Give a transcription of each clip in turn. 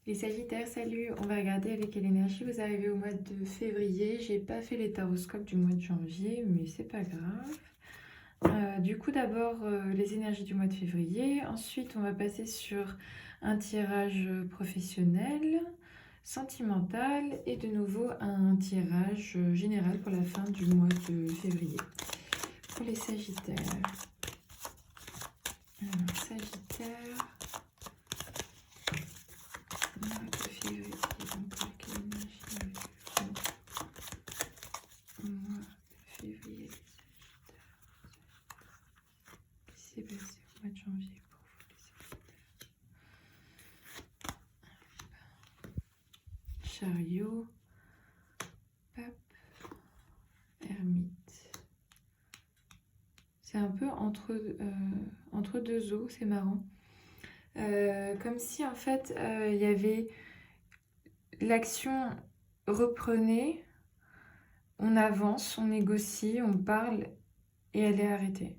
Les Sagittaires, salut! On va regarder avec quelle énergie vous arrivez au mois de février. J'ai pas fait les taroscopes du mois de janvier, mais c'est pas grave. Du coup, d'abord les énergies du mois de février. Ensuite, on va passer sur un tirage professionnel, sentimental et de nouveau un tirage général pour la fin du mois de février. Pour les Sagittaires. Alors, Sagittaire. Mois de février, donc quelle énergie avez-vous au mois de février, les Sagittaires? Qu'est-ce qui s'est passé au mois de janvier pour vous, les Sagittaires? Chariot, pape, ermite. C'est un peu entre deux eaux, c'est marrant. Comme si en fait il y avait l'action reprenait, on avance, on négocie, on parle et elle est arrêtée.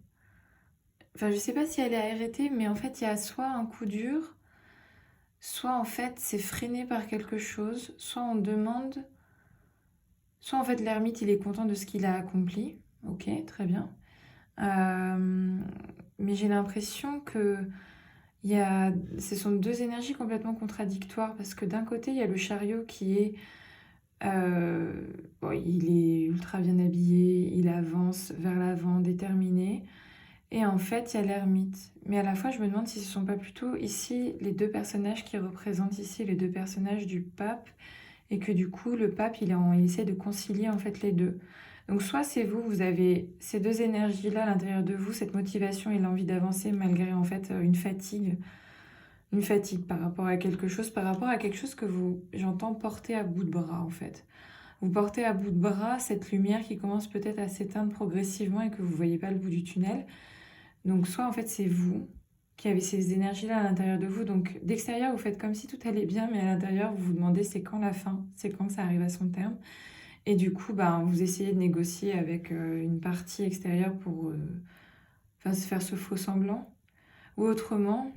Enfin, je sais pas si elle est arrêtée, mais en fait il y a soit un coup dur, soit en fait c'est freiné par quelque chose, soit on demande, soit en fait l'ermite il est content de ce qu'il a accompli. Ok, très bien. Mais j'ai l'impression que ce sont deux énergies complètement contradictoires parce que d'un côté, il y a le chariot qui est... bon, il est ultra bien habillé, il avance vers l'avant, déterminé. Et en fait, il y a l'ermite. Mais à la fois, je me demande si ce ne sont pas plutôt ici les deux personnages qui représentent ici les deux personnages du pape et que du coup, le pape, il essaie de concilier en fait les deux. Donc soit c'est vous, vous avez ces deux énergies-là à l'intérieur de vous, cette motivation et l'envie d'avancer malgré en fait une fatigue par rapport à quelque chose, que vous, j'entends, porter à bout de bras en fait. Vous portez à bout de bras cette lumière qui commence peut-être à s'éteindre progressivement et que vous ne voyez pas le bout du tunnel. Donc soit en fait c'est vous qui avez ces énergies-là à l'intérieur de vous. Donc d'extérieur, vous faites comme si tout allait bien, mais à l'intérieur, vous vous demandez c'est quand la fin, c'est quand que ça arrive à son terme. Et du coup, vous essayez de négocier avec une partie extérieure pour se faire ce faux semblant. Ou autrement,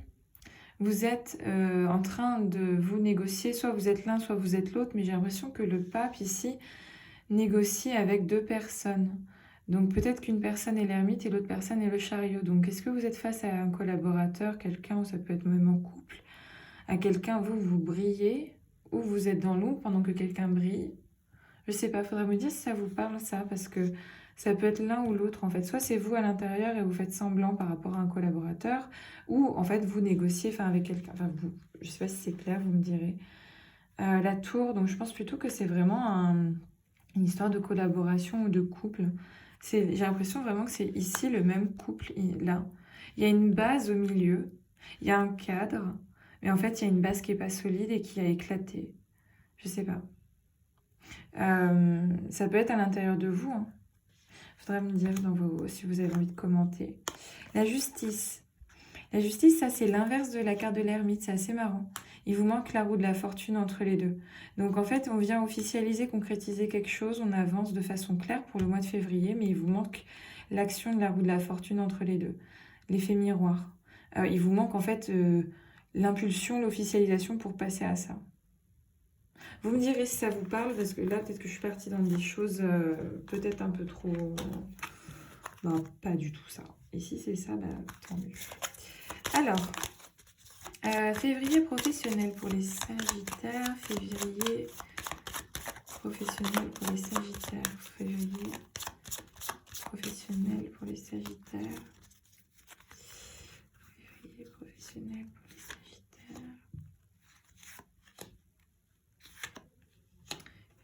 vous êtes en train de vous négocier, soit vous êtes l'un, soit vous êtes l'autre, mais j'ai l'impression que le pape ici négocie avec deux personnes. Donc peut-être qu'une personne est l'ermite et l'autre personne est le chariot. Donc est-ce que vous êtes face à un collaborateur, quelqu'un, ou ça peut être même en couple, à quelqu'un, vous brillez, ou vous êtes dans l'ombre pendant que quelqu'un brille? Je sais pas, faudrait me dire si ça vous parle ça, parce que ça peut être l'un ou l'autre en fait. Soit c'est vous à l'intérieur et vous faites semblant par rapport à un collaborateur, ou en fait vous négociez avec quelqu'un, vous, je sais pas si c'est clair, vous me direz. La tour, donc je pense plutôt que c'est vraiment une histoire de collaboration ou de couple. J'ai l'impression vraiment que c'est ici le même couple, là. Il y a une base au milieu, il y a un cadre, mais en fait il y a une base qui n'est pas solide et qui a éclaté. Je sais pas. Ça peut être à l'intérieur de vous. Faudrait me dire si vous avez envie de commenter. La justice. La justice, ça c'est l'inverse de la carte de l'ermite. C'est assez marrant. Il vous manque la roue de la fortune entre les deux. Donc en fait, on vient officialiser, concrétiser quelque chose. On avance de façon claire pour le mois de février, mais il vous manque l'action de la roue de la fortune entre les deux. L'effet miroir. Il vous manque en fait l'impulsion, l'officialisation pour passer à ça. Vous me direz si ça vous parle, parce que là, peut-être que je suis partie dans des choses peut-être un peu trop... Non, pas du tout ça. Et si c'est ça, tant mieux. Alors, février professionnel pour les Sagittaires. Février professionnel pour les Sagittaires. Février professionnel pour les Sagittaires. Février professionnel pour les Sagittaires.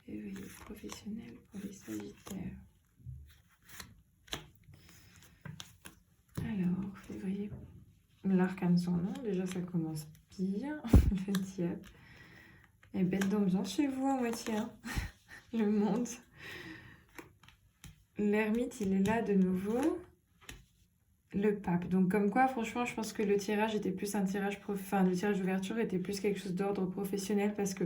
Février professionnel pour les Sagittaires. Alors, février. L'arcane sans nom, déjà ça commence bien. Le diable. Et bête d'ambiance chez vous à moitié. Hein. Le monde. L'ermite, il est là de nouveau. Le pape. Donc comme quoi, franchement, je pense que le tirage était plus un tirage... le tirage d'ouverture était plus quelque chose d'ordre professionnel parce que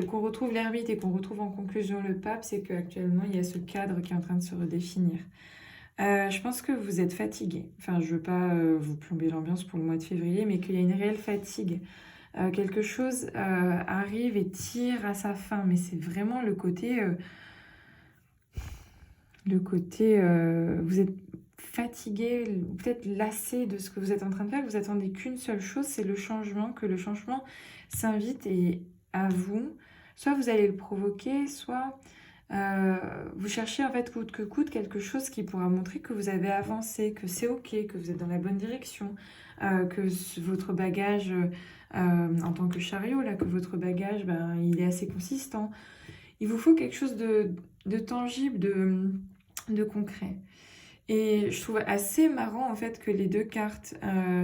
qu'on retrouve l'ermite et qu'on retrouve en conclusion le pape, c'est qu'actuellement, il y a ce cadre qui est en train de se redéfinir. Je pense que vous êtes fatigué. Enfin, je ne veux pas vous plomber l'ambiance pour le mois de février, mais qu'il y a une réelle fatigue quelque chose arrive et tire à sa fin, mais c'est vraiment vous êtes fatigué, peut-être lassé de ce que vous êtes en train de faire, vous attendez qu'une seule chose, c'est le changement, que le changement s'invite et à vous. Soit vous allez le provoquer, soit vous cherchez en fait coûte que coûte quelque chose qui pourra montrer que vous avez avancé, que c'est ok, que vous êtes dans la bonne direction, votre bagage en tant que chariot, là, que votre bagage, ben, il est assez consistant. Il vous faut quelque chose de tangible, de concret. Et je trouve assez marrant en fait que les deux cartes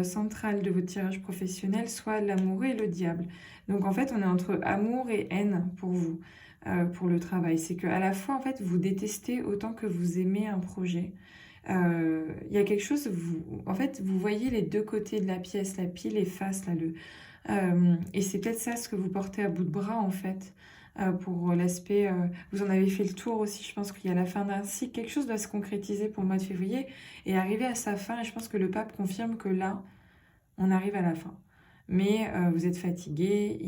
centrales de votre tirage professionnel soient l'amoureux et le diable. Donc en fait on est entre amour et haine pour vous, pour le travail. C'est qu'à la fois en fait vous détestez autant que vous aimez un projet. Il y a quelque chose, en fait vous voyez les deux côtés de la pièce, la pile et face, là, et c'est peut-être ça ce que vous portez à bout de bras en fait. Pour l'aspect, vous en avez fait le tour aussi, je pense qu'il y a la fin d'un cycle, quelque chose doit se concrétiser pour le mois de février et arriver à sa fin, et je pense que le pape confirme que là, on arrive à la fin. Mais vous êtes fatigué,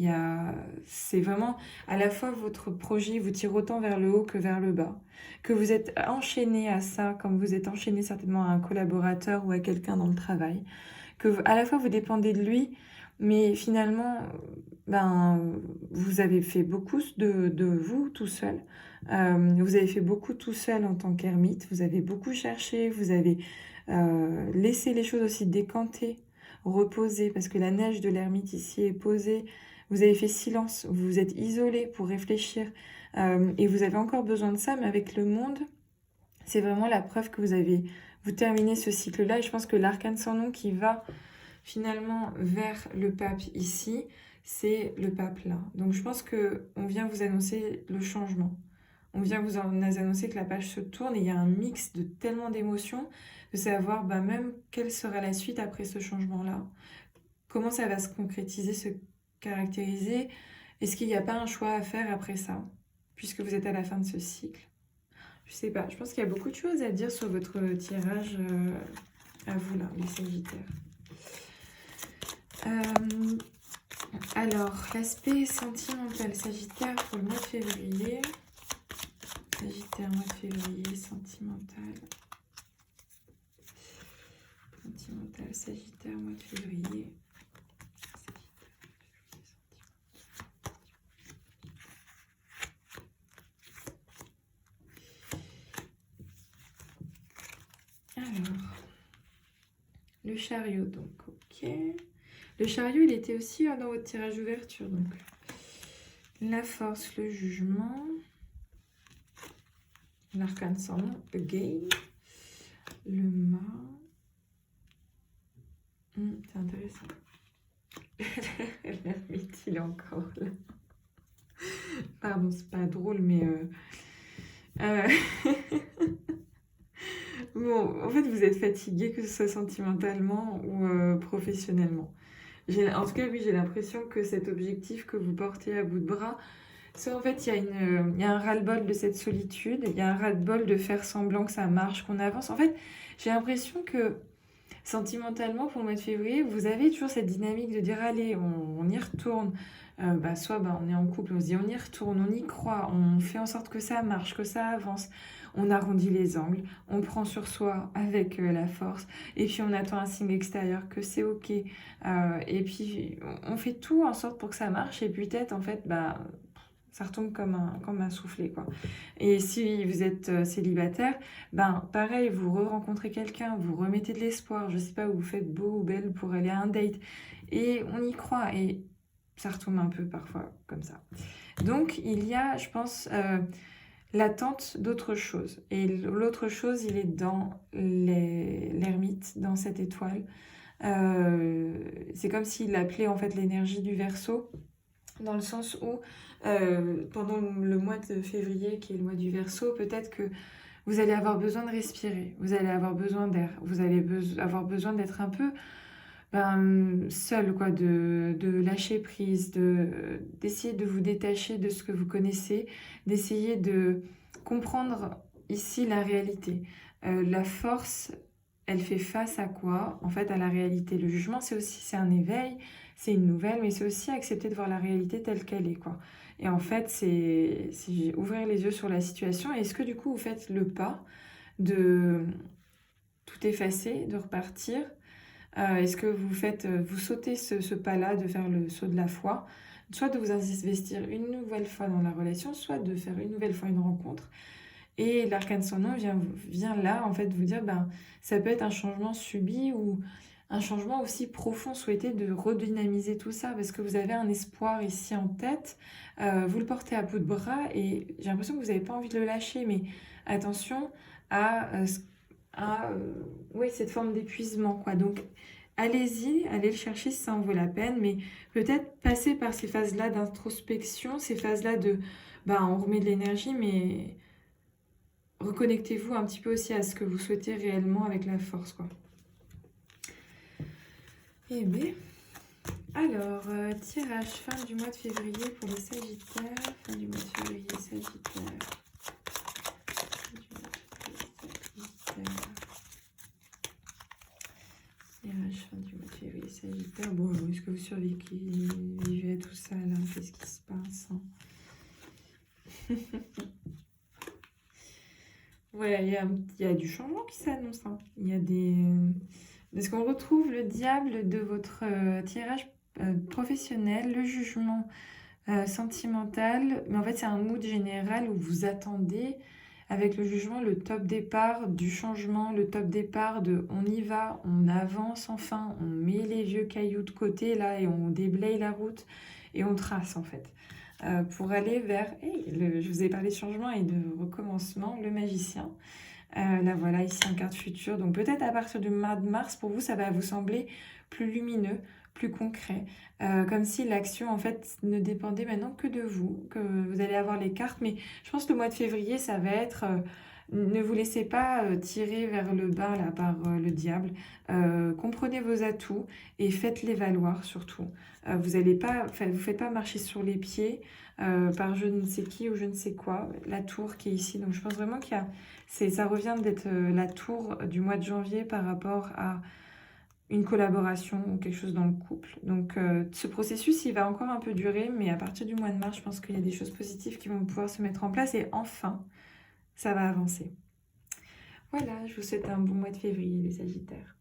c'est vraiment à la fois votre projet vous tire autant vers le haut que vers le bas, que vous êtes enchaîné à ça, comme vous êtes enchaîné certainement à un collaborateur ou à quelqu'un dans le travail, à la fois vous dépendez de lui, mais finalement, ben, vous avez fait beaucoup de vous tout seul. Vous avez fait beaucoup tout seul en tant qu'ermite. Vous avez beaucoup cherché, vous avez laissé les choses aussi décanter, reposer, parce que la neige de l'ermite ici est posée. Vous avez fait silence, vous vous êtes isolé pour réfléchir. Et vous avez encore besoin de ça, mais avec le monde, c'est vraiment la preuve que vous terminez ce cycle-là. Et je pense que l'arcane sans nom qui va finalement vers le pape ici, c'est le pape là. Donc je pense qu'on vient vous annoncer le changement. On vient vous annoncer que la page se tourne et il y a un mix de tellement d'émotions, de savoir bah, même quelle sera la suite après ce changement-là. Comment ça va se concrétiser, se caractériser. Est-ce qu'il n'y a pas un choix à faire après ça, puisque vous êtes à la fin de ce cycle? Je sais pas, je pense qu'il y a beaucoup de choses à dire sur votre tirage à vous là, les Sagittaires. Alors, l'aspect sentimental Sagittaire pour le mois de février. Sagittaire, mois de février, sentimental. Sentimental, Sagittaire, mois de février. Alors, le chariot, donc, ok. Le chariot, il était aussi dans votre tirage d'ouverture, donc. La force, le jugement. L'arcane sans nom, again. Le mât. C'est intéressant. L'ermite, il est encore là. Pardon, c'est pas drôle, mais... Bon, en fait, vous êtes fatigué, que ce soit sentimentalement ou professionnellement. En tout cas, oui, j'ai l'impression que cet objectif que vous portez à bout de bras, en fait, il y a un ras-le-bol de cette solitude, il y a un ras-le-bol de faire semblant que ça marche, qu'on avance. En fait, j'ai l'impression que sentimentalement, pour le mois de février, vous avez toujours cette dynamique de dire, allez, on y retourne. Soit on est en couple, on se dit, on y retourne, on y croit, on fait en sorte que ça marche, que ça avance. On arrondit les angles, on prend sur soi avec la force, et puis on attend un signe extérieur que c'est ok. Et puis on fait tout en sorte pour que ça marche, et puis peut-être en fait, ça retombe comme un soufflet, quoi. Et si vous êtes célibataire, pareil, vous re-rencontrez quelqu'un, vous remettez de l'espoir, je sais pas, vous faites beau ou belle pour aller à un date, et on y croit, et ça retombe un peu parfois comme ça. Donc il y a, je pense, l'attente d'autre chose. Et l'autre chose, il est dans l'ermite, dans cette étoile. C'est comme s'il appelait en fait l'énergie du Verseau, dans le sens où pendant le mois de février, qui est le mois du Verseau, peut-être que vous allez avoir besoin de respirer, vous allez avoir besoin d'air, vous allez avoir besoin d'être un peu seul, quoi, de lâcher prise, d'essayer de vous détacher de ce que vous connaissez, d'essayer de comprendre ici la réalité. La force, elle fait face à quoi? En fait, à la réalité. Le jugement, c'est un éveil, c'est une nouvelle, mais c'est aussi accepter de voir la réalité telle qu'elle est, quoi. Et en fait, c'est ouvrir les yeux sur la situation. Et est-ce que du coup, vous faites le pas de tout effacer, de repartir? Est-ce que vous sautez ce pas-là de faire le saut de la foi, soit de vous investir une nouvelle fois dans la relation, soit de faire une nouvelle fois une rencontre. Et l'arcane sans nom vient là, en fait, vous dire, ben, ça peut être un changement subi ou un changement aussi profond souhaité de redynamiser tout ça, parce que vous avez un espoir ici en tête, vous le portez à bout de bras, et j'ai l'impression que vous n'avez pas envie de le lâcher, mais attention à, oui, cette forme d'épuisement, quoi. Donc, allez-y, allez le chercher si ça en vaut la peine, mais peut-être passer par ces phases-là d'introspection, ces phases-là de, ben, on remet de l'énergie, mais reconnectez-vous un petit peu aussi à ce que vous souhaitez réellement avec la force, quoi. Eh bien, alors, tirage fin du mois de février pour les Sagittaires. Fin du mois de février, Sagittaire. Tirage fin du mois de février, Sagittaire. Bon, est-ce que vous survivez à tout ça, là? Qu'est-ce qui se passe, hein? Ouais, il y a du changement qui s'annonce, hein. Il y a des... Parce qu'on retrouve le diable de votre tirage professionnel, le jugement sentimental, mais en fait c'est un mood général où vous attendez avec le jugement le top départ du changement, le top départ de on y va, on avance enfin, on met les vieux cailloux de côté là et on déblaye la route et on trace en fait. Pour aller vers, je vous ai parlé de changement et de recommencement, le magicien. Là voilà, ici en carte future. Donc peut-être à partir du mois de mars, pour vous, ça va vous sembler plus lumineux, plus concret. Comme si l'action, en fait, ne dépendait maintenant que de vous, que vous allez avoir les cartes. Mais je pense que le mois de février, ça va être... ne vous laissez pas tirer vers le bas là, par le diable. Comprenez vos atouts et faites-les valoir surtout. Vous allez pas, vous faites pas marcher sur les pieds par je ne sais qui ou je ne sais quoi. La tour qui est ici. Donc je pense vraiment qu'il y a... Ça revient d'être la tour du mois de janvier par rapport à une collaboration ou quelque chose dans le couple. Donc ce processus, il va encore un peu durer, mais à partir du mois de mars, je pense qu'il y a des choses positives qui vont pouvoir se mettre en place et enfin, ça va avancer. Voilà, je vous souhaite un bon mois de février, les Sagittaires.